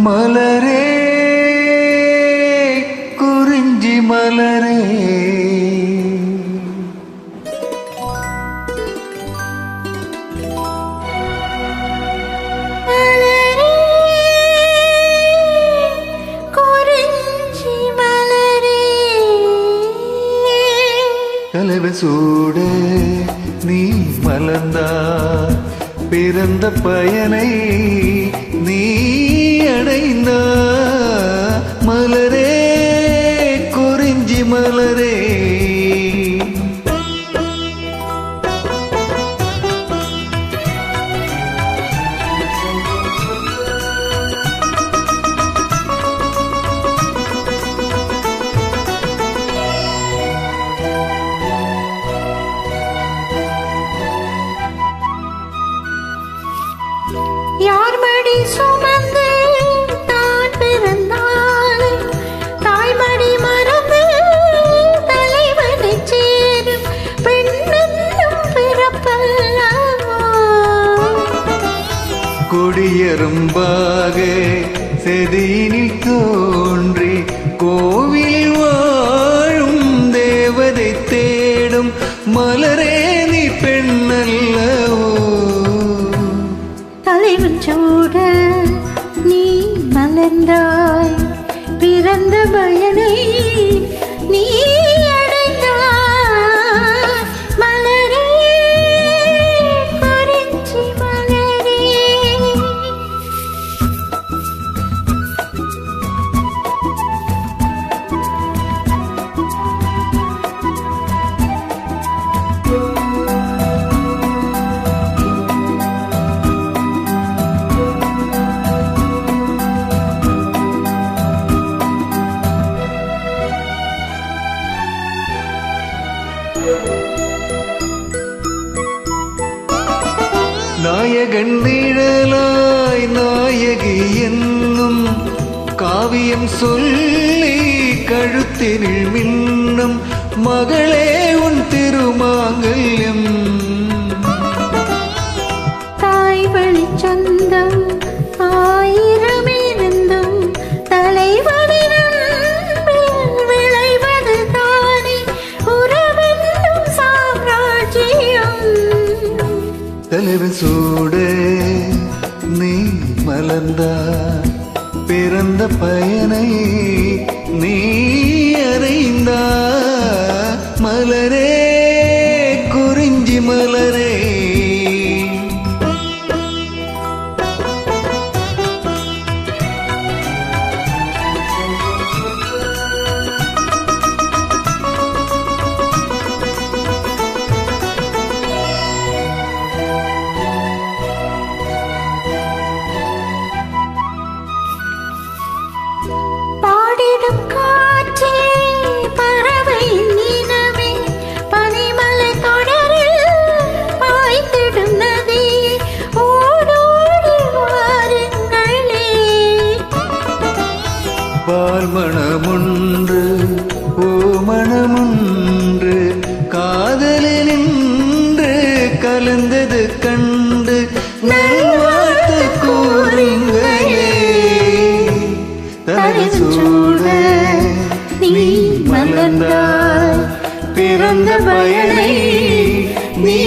மலரே குறிஞ்சி மலரே கலவை சூட நீ மலர்ந்தா பிறந்த பயனை நீ அடைந்தா மலரே குறிஞ்சி மலரே யார் மடி சுமந்து தான் பிறந்தால் தாய்மடி மறந்து தலைவனை சேரும் பெண்ணென்னும் பிறப்பல்லவோ. கொடியரும்பாக செதியினில் தோன்றி கோவில் வாழும் தேவதை தேடும் மலரே நீ பெண்ணல்லவோ. தலைவன் சூட நீ மலர்ந்தாய் பிறந்த பயனை நீ அடைந்தாய் மலரே குறிஞ்சி மலரே. நாயகன் நிழலாய் நாயகி என்னும் காவியம் சொல்லி கழுத்தினில் மின்னும் மகளே உன் திருமாங்கல்யம். தாய் வழி சொந்தம் ஆயிரம் இருந்தும் தலைவனின் விளைவது தானே உறவென்னும் சாம்ராஜ்யம். தலைவன் சூட நீ மலர்ந்தா பிறந்த பயனை நீ அறிந்தா மலரே குறிஞ்சி மலரே. பாடிடும் காற்றே பறவை நிலவே பனிமலை தொடரில் பாய்ந்திடும் நதி ஓடோடி வாருங்களே. பால் மணமுன்று பூமணமுன்று காதலில் நின்று கலந்தது கண்டு நல்வாழ்த்து கூறுங்களே. தலைவன் சூட நீ மலர்ந்தாய் பிறந்த பயனை நீ